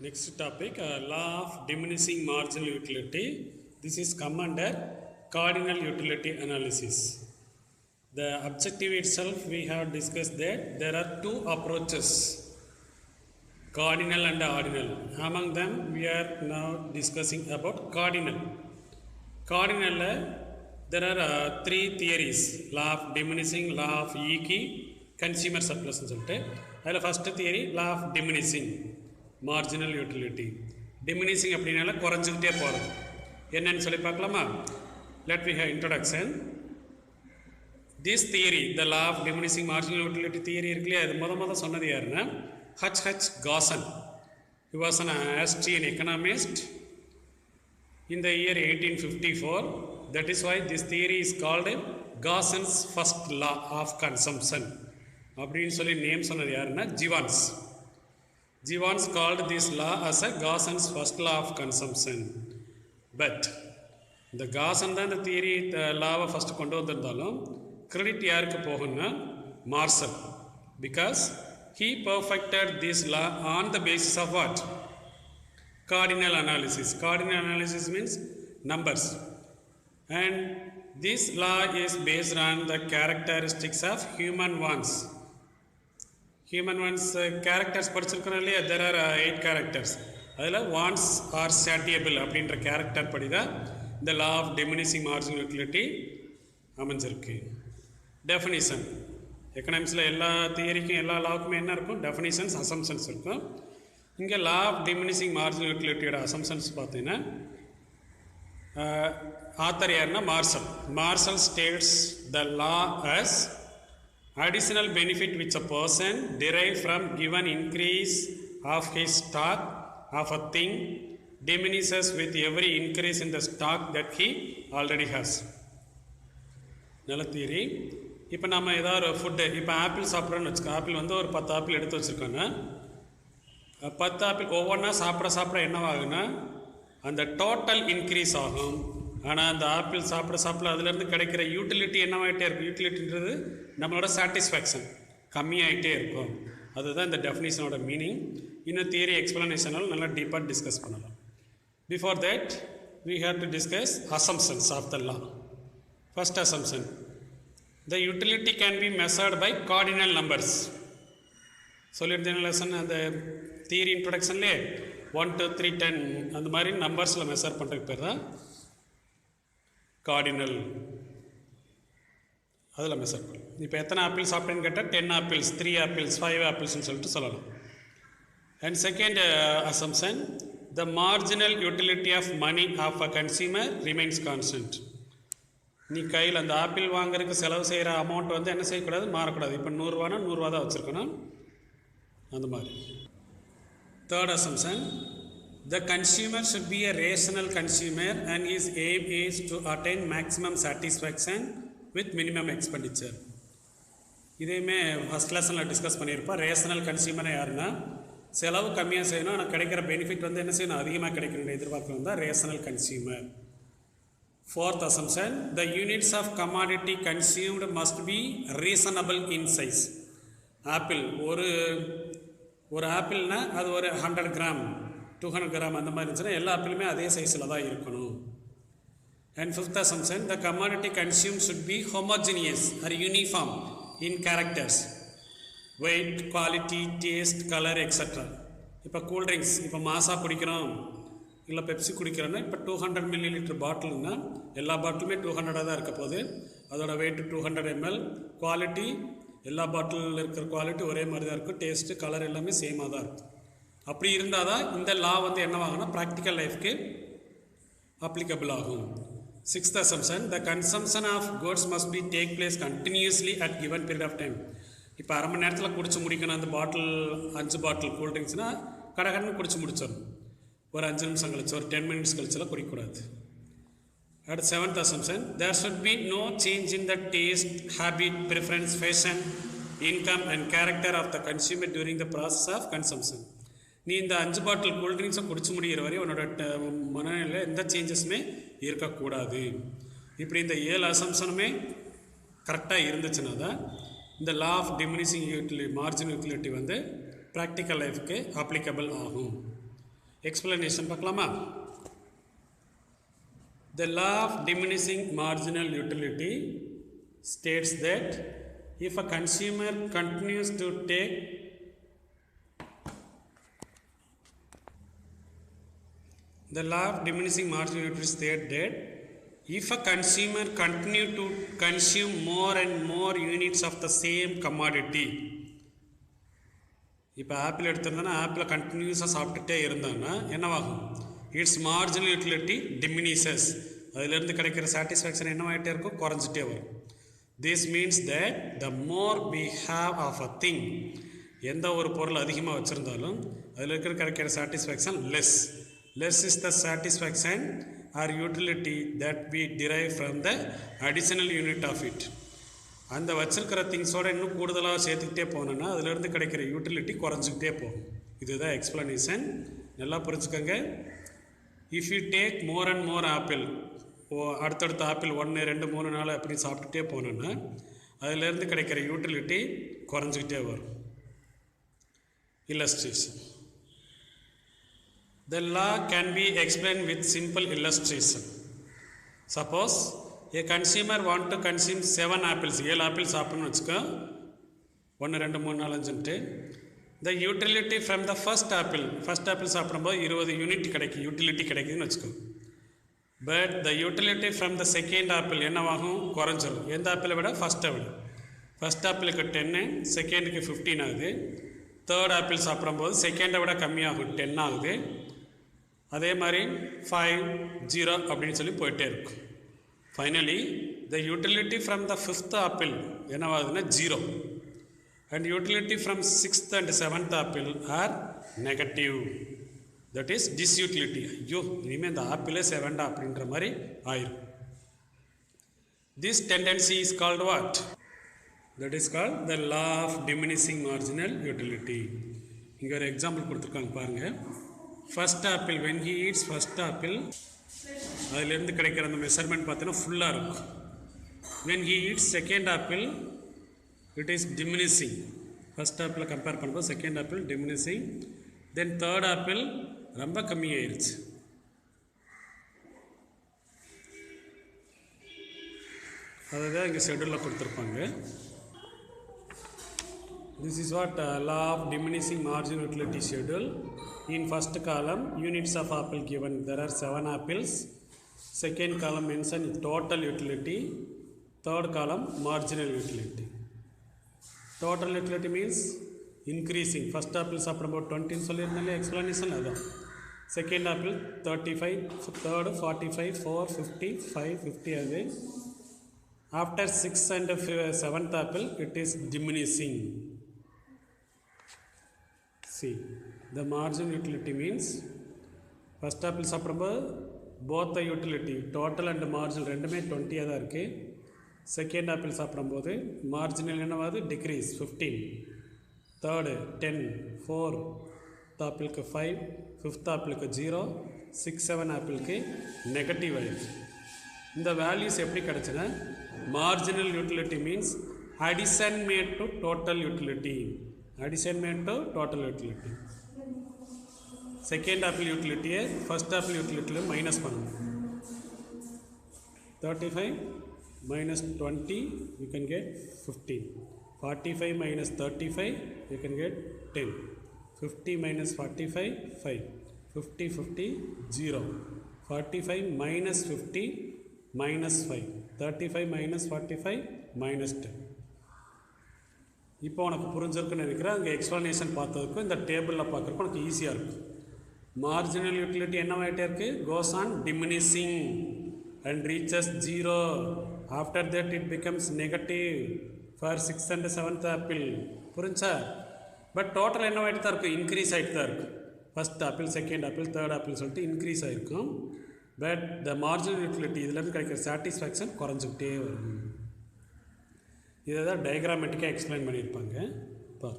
Next topic, law of diminishing marginal utility. This is come under cardinal utility analysis. The objective itself we have discussed that there are two approaches, cardinal and ordinal. Among them we are now discussing about cardinal. Cardinal there are three theories: law of diminishing, law of Eke, consumer surplus னு சொல்லிட்டு அதில் first theory law of diminishing marginal utility. Diminishing அப்படினால குறைஞ்சிக்கிட்டே போகிறது என்னன்னு சொல்லி பார்க்கலாமா? Let me have introduction. This theory, the law of diminishing marginal utility theory இருக்குல்லையா, அது முத சொன்னது யாருன்னா H.H. Gaussen. He was an Austrian economist in the year 1854. That is why this theory is called Gaussen's first law of consumption. அப்படின்னு சொல்லி name சொன்னது யாருன்னா Jevons. Jevons called this law as a Gaussen's first law of consumption. But இந்த Gaussen தான் இந்த theory லாவை first கொண்டு வந்திருந்தாலும் credit யாருக்கு போகும்னா marshal. Because he perfected this law on the basis of what? Cardinal analysis. Cardinal analysis means numbers. And this law is based on the characteristics of human wants. Human wants characters படிச்சிருக்கிறோம் இல்லையா, there are 8 characters. அதில் wants are satiable அப்படின்ற character படி தான் இந்த law of diminishing marginal utility அமைஞ்சிருக்கு. Definition எக்கனாமிக்ஸில் எல்லா தியரிக்கும் எல்லா லாவுக்குமே என்ன இருக்கும்? டெஃபினிஷன்ஸ், அசம்ஷன்ஸ் இருக்கும். இங்கே லா ஆஃப் டிமினிஷிங் மார்ஜினல் யூட்டிலிட்டியோட அசம்ஷன்ஸ் பார்த்தீங்கன்னா ஆத்தர் யாருன்னா Marshall. Marshall states the law as additional benefit which a person derive from given increase of his stock of a thing diminishes with every increase in the stock that he already has. நல்ல theory. இப்போ நம்ம ஏதாவது ஒரு food, இப்போ apple சாப்பிட்றோன்னு வச்சுக்கோங்க. Apple வந்து ஒரு 10 apple எடுத்து வச்சுருக்காங்க. 10 ஆப்பிள் ஒவ்வொன்றா சாப்பிட என்னவாகுன்னா அந்த டோட்டல் இன்க்ரீஸ் ஆகும். ஆனால் அந்த ஆப்பிள் சாப்பிட அதுலேருந்து கிடைக்கிற யூட்டிலிட்டி என்னவாகிட்டே இருக்கும்? யூட்டிலிட்டின்றது நம்மளோட சாட்டிஸ்ஃபேக்ஷன் கம்மியாகிட்டே இருக்கும். அதுதான் இந்த டெஃபினிஷனோட மீனிங். இன்னும் தியரி எக்ஸ்பிளனேஷனால் நல்லா டீப்பாக டிஸ்கஸ் பண்ணலாம். Before that we have to discuss assumptions of the law. First assumption, the utility can be measured by cardinal numbers. சொல்லியிருந்தேன் லெசன் அந்த தியரி இன்ட்ரொடக்ஷன்லேயே 1 2 3 10 அந்த மாதிரி நம்பர்ஸில் மெஷர் பண்ணுறதுக்கு பேர் தான் கார்டினல். அதில் மெஷர் பண்ணலாம். இப்போ எத்தனை ஆப்பிள் சாப்பிட்டேன்னு கேட்டால் 10 ஆப்பிள்ஸ், 3 ஆப்பிள்ஸ், 5 ஆப்பிள்ஸ்ன்னு சொல்லிட்டு சொல்லலாம். And second assumption, the marginal utility of money of a consumer remains constant. நீ கையில் அந்த ஆப்பிள் வாங்குறதுக்கு செலவு செய்கிற அமௌண்ட் வந்து என்ன செய்யக்கூடாது? மாறக்கூடாது. இப்போ 100 ரூபானா 100 ரூபா தான் வச்சுருக்கணும், அந்த மாதிரி. Third assumption, the consumer should be a rational consumer and his aim is to attain maximum satisfaction with minimum expenditure. இதையுமே ஃபஸ்ட் லெசனில் டிஸ்கஸ் பண்ணியிருப்போம். ரேஷனல் கன்சியூமரை யாருன்னா செலவு கம்மியாக செய்யணும், ஆனால் கிடைக்கிற பெனிஃபிட் வந்து என்ன செய்யணும்? அதிகமாக கிடைக்கணும் எதிர்பார்க்கணும் தான் rational consumer. Fourth assumption, the units of commodity consumed must be reasonable in size. Apple ஒரு ஆப்பிள்னா அது ஒரு 100 கிராம் 200 கிராம் அந்த மாதிரி இருந்துச்சுன்னா எல்லா ஆப்பிளுமே அதே சைஸில் தான் இருக்கணும். And fifth assumption, the commodity consumed should be homogeneous or uniform in characters, weight, quality, taste, color, etc. இப்போ கூல்ட்ரிங்க்ஸ், இப்போ மாசா குடிக்கிறோம் இல்லை பெப்சி குடிக்கிறோன்னா இப்போ 200 ml பாட்டில்னா எல்லா பாட்டிலுமே 200 தான் இருக்க போகுது. அதோட வெயிட் 200 ml. குவாலிட்டி எல்லா பாட்டிலில் இருக்கிற குவாலிட்டி ஒரே மாதிரி தான் இருக்கும். டேஸ்ட்டு, கலர் எல்லாமே சேமாக தான் இருக்கும். அப்படி இருந்தால் தான் இந்த லா வந்து என்னவாகும்னா ப்ராக்டிக்கல் லைஃப்க்கு அப்ளிகபிள் ஆகும். Sixth assumption, the consumption of goods must be take place continuously at given period of time. இப்போ அரை மணி நேரத்தில் குடிச்சு முடிக்கணும். அந்த பாட்டில் 5 பாட்டில் கூல்ட்ரிங்க்ஸ்னால் கடகடன்னு குடிச்சு முடிச்சிடணும். ஒரு 5 நிமிஷம் கழிச்சு, ஒரு 10 minutes கழிச்செல்லாம் குடிக்கக்கூடாது. அடுத்து seventh assumption, there should be no change in the taste, habit, preference, fashion, income and character of the consumer during the process of consumption. நீ இந்த 5 பாட்டில் கூல்ட்ரிங்க்ஸை குடிச்சு முடிகிற வரை உன்னோட மனநிலையில் எந்த சேஞ்சஸுமே இருக்கக்கூடாது. இப்படி இந்த 7 அசம்ஷனுமே கரெக்டாக இருந்துச்சுன்னா தான் இந்த law of diminishing utility marginal utility வந்து ப்ராக்டிக்கல் லைஃப்க்கு அப்ளிகபிள் ஆகும். explanation பார்க்கலாமா? The law of diminishing marginal utility states that if a consumer continues to take the law of diminishing marginal utility states that if a consumer continue to consume more and more units of the same commodity, இப்போ apple எடுத்திருந்தோன்னா ஆப்பிளை கண்டினியூஸாக சாப்பிட்டுட்டே இருந்தாங்கன்னா என்னவாகும்? It's marginal utility diminishes. அதிலேருந்து கிடைக்கிற satisfaction என்னவாகிட்டே இருக்கும்? குறைஞ்சிட்டே வரும். This means that the more we have of a thing, எந்த ஒரு பொருள் அதிகமாக வச்சுருந்தாலும் அதில் கிடைக்கிற satisfaction less. Less is the satisfaction or utility that we derive from the additional unit of it. அந்த வச்சிருக்கிற திங்ஸோடு இன்னும் கூடுதலாக சேர்த்துக்கிட்டே போனோன்னா அதிலேருந்து கிடைக்கிற யூட்டிலிட்டி குறைஞ்சிக்கிட்டே போகும். இதுதான் எக்ஸ்ப்ளனேஷன். நல்லா புரிஞ்சுக்கோங்க. If you take more and more apple, அடுத்தடுத்த ஆப்பிள் 1 2 3 4 அப்படி சாப்பிட்டுட்டே போனோன்னா அதிலேருந்து கிடைக்கிற யூட்டிலிட்டி குறைஞ்சிக்கிட்டே வரும். Illustration. The law can be explained with simple illustration. Suppose a consumer want to consume 7 apples, 7 apples சாப்பிட்ணும்னு வச்சுக்கோ. 1 2 3 4 5ன்ட்டு the utility from the first apple சாப்பிடும்போது 20 யூனிட் கிடைக்கும், யூட்டிலிட்டி கிடைக்குதுன்னு வச்சுக்கோ. But the utility from the second apple என்னவாகும்? குறைஞ்சிடும். எந்த ஆப்பிளை விட? ஃபஸ்ட்டை விட. ஃபஸ்ட் ஆப்பிளுக்கு 10, செகண்டுக்கு 15 ஆகுது. தேர்ட் ஆப்பிள் சாப்பிடும்போது செகண்டை விட கம்மியாகும், 10 ஆகுது. அதே மாதிரி 5 0 அப்படின்னு சொல்லி போயிட்டே இருக்கும். Finally the utility from the fifth apple என்னவாகுதுன்னா 0. And utility from 6th and 7th apple are negative. That is disutility. ஐயோ இனிமேல் இந்த ஆப்பிளே 7 அப்படின்ற மாதிரி ஆயிரும். This tendency is called what? That is called the law of diminishing marginal utility. இங்கே ஒரு எக்ஸாம்பிள் கொடுத்துருக்காங்க பாருங்கள். First apple, when he eats first apple, அதிலேருந்து கிடைக்கிற அந்த மெஷர்மெண்ட் பார்த்தீங்கன்னா ஃபுல்லாக இருக்கும். When he eats second apple it is diminishing. First ஆப்பிளை கம்பேர் பண்ணும்போது second apple diminishing. Then third apple ரொம்ப கம்மியாயிருச்சு. அதுதான் இங்கே ஷெட்யூலில் கொடுத்துருப்பாங்க. This is what law of diminishing marginal utility schedule. In first column, units of apple given. There are 7 apples. Second column mention total utility. Third column marginal utility. Total utility means increasing. First apple சாப்பிடும்போது 20 சொல்லியிருந்தாலே explanation அதான். Second apple 35, third 45, 4 50, 5 50 அது. After 6th and 7th apple, it is diminishing. See, the marginal utility means first apple சாப்பிடும்போது both the utility total and marginal ரெண்டுமே 20 தான் இருக்குது. Second apple சாப்பிடும்போது marginal என்னவாது? Decrease 15. Third 10, 4 ஆப்பிளுக்கு 5, ஃபிஃப்த் ஆப்பிளுக்கு 0, 6 7 ஆப்பிளுக்கு நெகட்டிவ் ஆயிடுச்சு. இந்த வேல்யூஸ் எப்படி கிடச்சுன்னா marginal utility means addition made to total utility. Addition made to total utility. Second apple யூட்டிலிட்டியை ஃபஸ்ட் ஆப்பிள் யூட்டிலிட்டியில் மைனஸ் பண்ணணும். 35 minus 20 you can get 15. 45 minus 35 you can get 10. 50 minus 45 5. 50 50 0. 45 minus 50 minus 5. 35 minus 45 minus 10. இப்போ உனக்கு புரிஞ்சிருக்குன்னு நினைக்கிறேன். அங்கே explanation பார்த்ததுக்கும் இந்த டேபிளில் பார்க்குறப்ப உனக்கு ஈஸியாக இருக்கும். மார்ஜினல் யூட்டிலிட்டி என்னவாகிட்டே இருக்குது? Goes on diminishing and reaches 0. After that it becomes negative for 6th and 7th apple. புரிஞ்சா? பட் டோட்டல் என்னவாகிட்டு தான் இருக்கும்? இன்க்ரீஸ் ஆகிட்டு தான் இருக்கும். First apple, second apple, third apple சொல்லிட்டு இன்க்ரீஸ் ஆகிருக்கும். பட் த மார்ஜினல் யூட்டிலிட்டி இதிலேருந்து கிடைக்கிற சாட்டிஸ்ஃபேக்ஷன் குறைஞ்சிக்கிட்டே வரும். இதை தான் டயக்ராமேட்டிக்காக எக்ஸ்பிளைன் பண்ணியிருப்பாங்க. இப்போ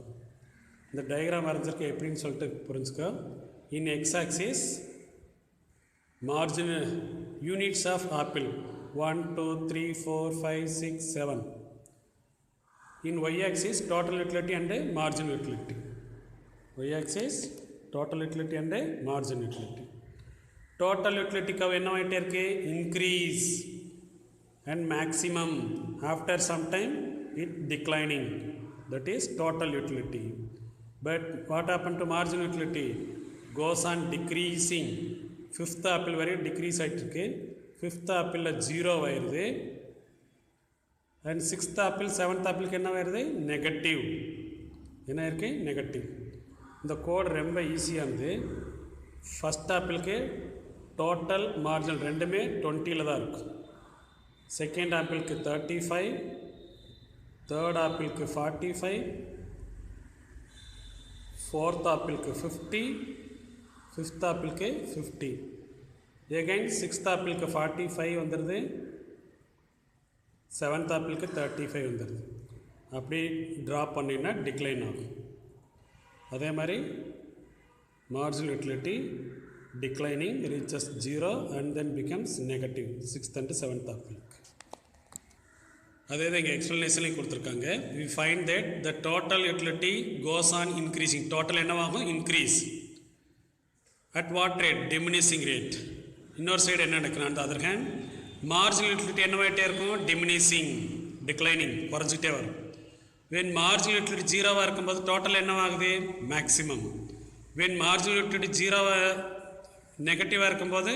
இந்த டயக்ராம் வரைஞ்சிருக்க எப்படின்னு சொல்லிட்டு புரிஞ்சுக்கோ. In X axis marginal units of apple 1 2 3 4 5 6 7. In y axis total utility and marginal utility. Y axis total utility and margin utility. Total utility curve என்னவாயிட்டே இருக்கு? Increase and maximum. After some time it declining. That is total utility. But what happened to margin utility? Goes on decreasing. Fifth apple வரை decrease ஆயிட்டு இருக்கு. Fifth apple 0 ஆயிருது. And sixth apple, seventh apple என்ன ஆயிருது? Negative. என்ன இருக்கு? Negative. இந்த code ரொம்ப ஈஸியானது. ஃபஸ்ட் ஆப்பிளுக்கு டோட்டல் மார்ஜினல் ரெண்டுமே 20ல் தான் இருக்கும். செகண்ட் ஆப்பிளுக்கு 35, தேர்ட் ஆப்பிளுக்கு 45, ஃபோர்த் ஆப்பிளுக்கு 50, ஃபிஃப்த் ஆப்பிளுக்கு 50. எகைன் சிக்ஸ்த் ஆப்பிளுக்கு 45 வந்துடுது, செவன்த் ஆப்பிளுக்கு 35 வந்துடுது. அப்படி ட்ராப் பண்ணினா டிக்ளைன் ஆகும். அதே மாதிரி marginal utility declining reaches 0 and then becomes negative 6th and 7th apple. அதே தான் இங்கே எக்ஸ்ப்ளனேஷன்லையும் கொடுத்துருக்காங்க. we find that the total utility goes on increasing. Total என்னவாகும்? Increase. at what rate? diminishing rate. இன்னொரு சைடு என்ன நடக்கணும்? அந்த அதர் ஹேண்ட் marginal utility என்னவாயிட்டே இருக்கும்? diminishing, declining, குறைஞ்சிட்டே வரும். when marginal utility 0வாக இருக்கும்போது டோட்டல் என்னவாகுது? மேக்ஸிமம். when marginal utility 0 நெகட்டிவாக இருக்கும்போது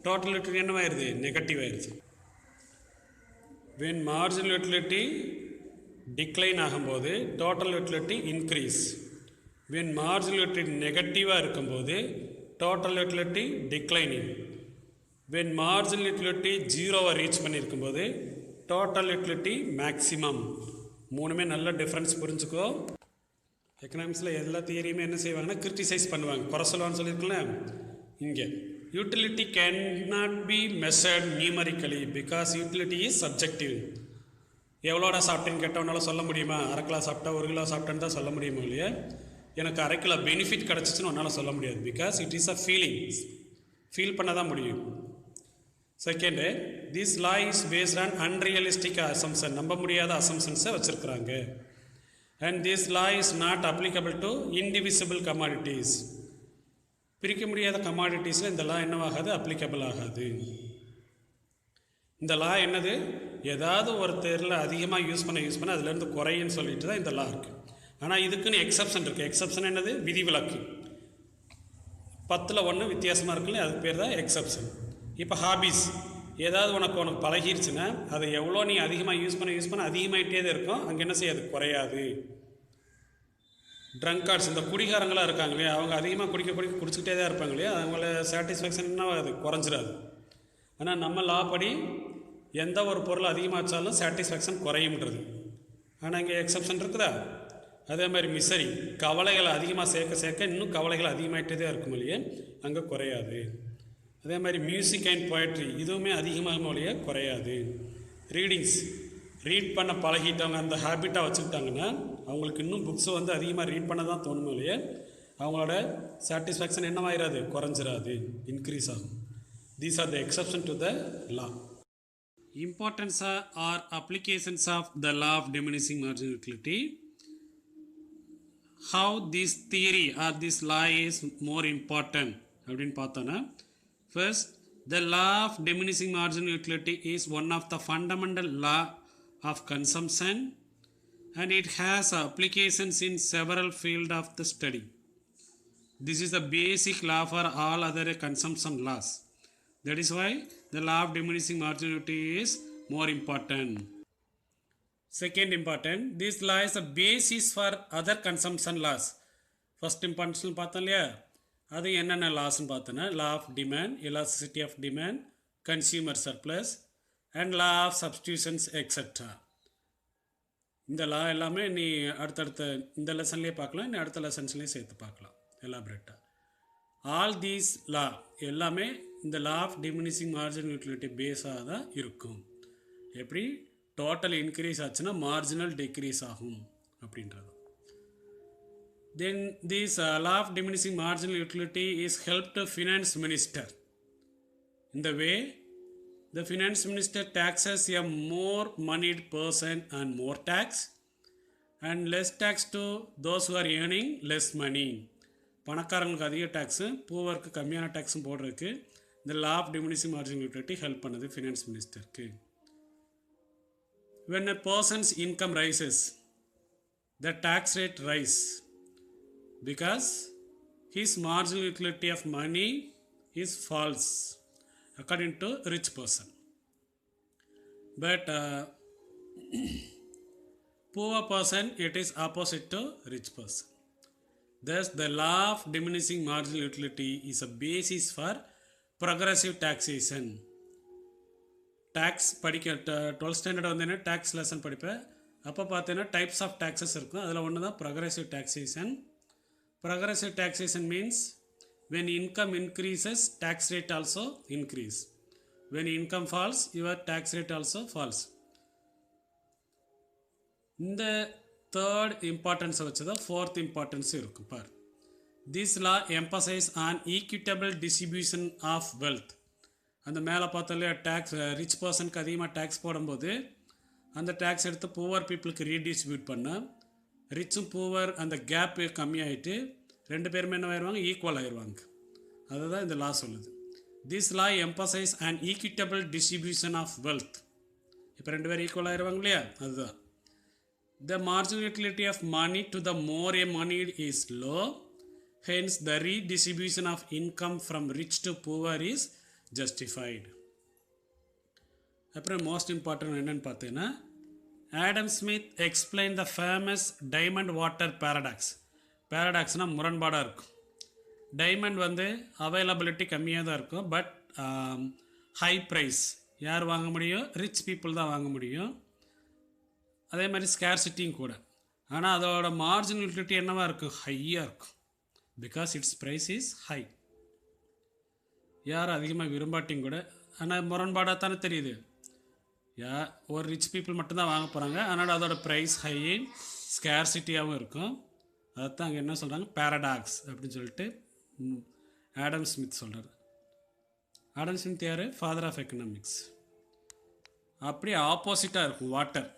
டோட்டல் யூட்டிலிட்டி என்னவாயிருது? நெகட்டிவ் ஆயிடுது. when marginal utility டிக்ளைன் ஆகும்போது total utility increase. when marginal utility நெகட்டிவாக இருக்கும்போது total utility declining. when marginal utility 0 reach பண்ணியிருக்கும்போது டோட்டல் யூட்டிலிட்டி மேக்ஸிமம். மூணுமே நல்ல டிஃப்ரென்ஸ் புரிஞ்சுக்கோ. எக்கனாமிக்ஸில் எல்லா தியரியுமே என்ன செய்வாங்கன்னா கிரிட்டிசைஸ் பண்ணுவாங்க, குறை சொல்லுவான்னு சொல்லியிருக்கல. இங்கே utility can not be measured numerically because utility is subjective. எவ்வளோடா சாப்பிட்டேன்னு கேட்டவனால சொல்ல முடியுமா? அரை கிலோ சாப்பிட்டா 1 கிலோ சாப்பிட்டேன்னு தான் சொல்ல முடியுமா இல்லையா? எனக்கு அரை கிலோ பெனிஃபிட் கிடச்சிச்சின்னு ஒன்றால் சொல்ல முடியாது. Because it is a feeling. Feel பண்ண தான் முடியும். Second, this law is based on unrealistic assumption. நம்ப முடியாத அசம்ஷன்ஸை வச்சுருக்குறாங்க. and this law is not applicable to indivisible commodities. பிரிக்க முடியாத கமாடிட்டிஸில் இந்த லா என்னவாகாது? அப்ளிகபிள் ஆகாது. இந்த லா என்னது? ஏதாவது ஒரு தேரில் அதிகமாக யூஸ் பண்ண அதுலேருந்து குறையுன்னு சொல்லிட்டு தான் இந்த லா இருக்குது. ஆனால் இதுக்குன்னு எக்ஸப்ஷன் இருக்குது. எக்ஸப்ஷன் என்னது? விதிவிலக்கு. 10ல் 1 வித்தியாசமாக இருக்குல்ல, அதுக்கு பேர் தான் எக்ஸப்ஷன். இப்போ ஹாபீஸ், ஏதாவது உனக்கு பழகிருச்சுன்னா அதை எவ்வளோ நீ அதிகமாக யூஸ் பண்ண அதிகமாகிட்டே தான் இருக்கும். அங்கே என்ன செய்யாது? குறையாது. ட்ரங்கார்ட்ஸ், இந்த குடிகாரங்களாக இருக்காங்க இல்லையா, அவங்க அதிகமாக குடிச்சிக்கிட்டே தான் இருப்பாங்க இல்லையா, அவங்கள சாட்டிஸ்ஃபேக்ஷன் என்னவாது? குறைஞ்சிடாது. ஆனால் நம்ம லா படி எந்த ஒரு பொருள் அதிகமாச்சாலும் சாட்டிஸ்ஃபேக்ஷன் குறையும்ன்றது. ஆனால் இங்கே எக்ஸப்ஷன் இருக்குதா? அதே மாதிரி மிசரி, கவலைகளை அதிகமாக சேர்க்க இன்னும் கவலைகள் அதிகமாகிட்டே தான் இருக்கும் இல்லையா, அங்கே குறையாது. அதே மாதிரி மியூசிக் அண்ட் போயட்ரி, இதுவுமே அதிகமாக இல்லையா, குறையாது. ரீடிங்ஸ், ரீட் பண்ண பழகிட்டவங்க அந்த ஹேபிட்டாக வச்சுக்கிட்டாங்கன்னா அவங்களுக்கு இன்னும் புக்ஸை அதிகமாக ரீட் பண்ண தான் தோணுமே இல்லையா, அவங்களோட சாட்டிஸ்ஃபேக்ஷன் என்னவாயிராது? குறைஞ்சிராது, இன்க்ரீஸ் ஆகும். These are the exception to the law. Importance or applications of the law of diminishing marginal utility. How this theory or this law is more important அப்படின்னு பார்த்தோன்னா, first, the law of diminishing marginal utility is one of the fundamental law of consumption and it has applications in several fields of the study. This is the basic law for all other consumption laws. That is why the law of diminishing marginal utility is more important. Second important, this law is a basis for other consumption laws. First important பார்த்தோம் இல்லையா, அது என்னென்ன லாஸ்ன்னு பார்த்தோன்னா, law of demand, elasticity of demand, consumer surplus and law of substitutions etcetera. இந்த law எல்லாமே நீ அடுத்தடுத்த இந்த லெசன்லேயே பார்க்கலாம், நீ அடுத்த லெசன்ஸ்லேயும் சேர்த்து பார்க்கலாம் எலாபரேட்டாக. ஆல் தீஸ் லா எல்லாமே இந்த law of diminishing marginal utility பேஸாக தான் இருக்கும். எப்படி டோட்டல் இன்க்ரீஸ் ஆச்சுன்னா மார்ஜினல் டிக்ரீஸ் ஆகும் அப்படின்றது. Then this law of diminishing marginal utility is helped to finance minister. In the way, the finance minister taxes a more moneyed person and more tax and less tax to those who are earning less money. பணக்காரங்களுக்கு அதிக tax பூவருக்கு கம்மியான டேக்ஸும் போடுறதுக்கு இந்த law of diminishing marginal utility help பண்ணுது finance மினிஸ்டருக்கு. when a person's income rises the tax rate rise because his marginal utility of money is false according to rich person, but poor person it is opposite to rich person. Thus the law of diminishing marginal utility is a basis for progressive taxation. Tax படிக்க 12th standard வந்தேன்னா tax lesson படிப்பேன். அப்போ பார்த்தீங்கன்னா types of taxes இருக்கும். அதில் ஒன்று தான் progressive taxation. Progressive taxation means when income increases tax rate also increase, when income falls your tax rate also falls. இந்த தேர்ட் இம்பார்ட்டன்ஸை வச்சு தான் ஃபோர்த் இம்பார்ட்டன்ஸ் இருக்கும் பார். This law emphasise on equitable distribution of wealth. அந்த மேலே பார்த்தாலே tax rich பர்சனுக்கு அதிகமாக டேக்ஸ் போடும்போது அந்த டேக்ஸ் எடுத்து புவர் பீப்புளுக்கு ரீடிஸ்ட்ரிபியூட் பண்ண ரிச்சும் புவர் அந்த கேப்பு கம்மியாகிட்டு ரெண்டு பேருமே என்ன ஆயிடுவாங்க, ஈக்குவல் ஆயிடுவாங்க. அதுதான் இந்த லா சொல்லுது. This law emphasise and equitable distribution of wealth. இப்போ ரெண்டு பேரும் ஈக்குவல் ஆயிடுவாங்க இல்லையா, அதுதான். The marginal utility of money to the more a money is low, hence the redistribution of income from rich to poor is justified. அப்புறம் most important என்னென்னு பார்த்தீங்கன்னா Adam Smith explain the famous diamond water paradox. பேரடாக்ஸ்னால் முரண்பாடாக இருக்கும். Diamond வந்து availability கம்மியாக தான் இருக்கும், பட் ஹை ப்ரைஸ். யார் வாங்க முடியும்? ரிச் பீப்புள் தான் வாங்க முடியும். அதே மாதிரி ஸ்கேர்சிட்டியும் கூட. ஆனால் அதோட மார்ஜினல் யூட்டிலிட்டி என்னவாக இருக்கும்? ஹையாக இருக்கும். Because its price is high. யார் அதிகமாக விரும்பாட்டியும் கூட. ஆனால் முரண்பாடாக தானே தெரியுது. ஒரு ரிச் பீப்புள் மட்டும்தான் வாங்க போகிறாங்க. அதனால் அதோட ப்ரைஸ் ஹை, ஸ்கேர்சிட்டியாகவும் இருக்கும். அதைத்தான் அங்கே என்ன சொல்கிறாங்க, பேரடாக்ஸ் அப்படின்னு சொல்லிட்டு ஆடம் ஸ்மித் சொல்கிறார். ஆடம் ஸ்மித் யார்? Father of economics. அப்படியே ஆப்போசிட்டாக இருக்கும் water.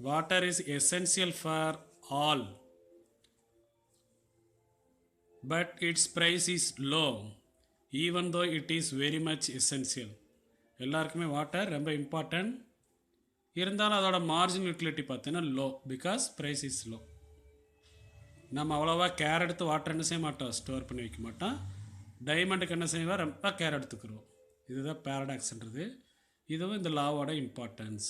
Water is essential for all, but its price is low even though it is very much essential. எல்லாருக்குமே வாட்டர் ரொம்ப இம்பார்ட்டன்ட். இருந்தாலும் அதோட மார்ஜினல் யூட்டிலிட்டி பார்த்தீங்கன்னா low, because price is low. நம்ம அவ்வளோவா கேர் எடுத்து வாட்டர் என்ன செய்ய மாட்டோம், ஸ்டோர் பண்ணி வைக்க மாட்டோம். டைமண்டுக்கு என்ன செய்வோம், ரொம்ப கேர் எடுத்துக்கிறோம். இதுதான் பேரடாக்ஸ்ன்றது. இதுவும் இந்த லாவோட இம்பார்ட்டன்ஸ்.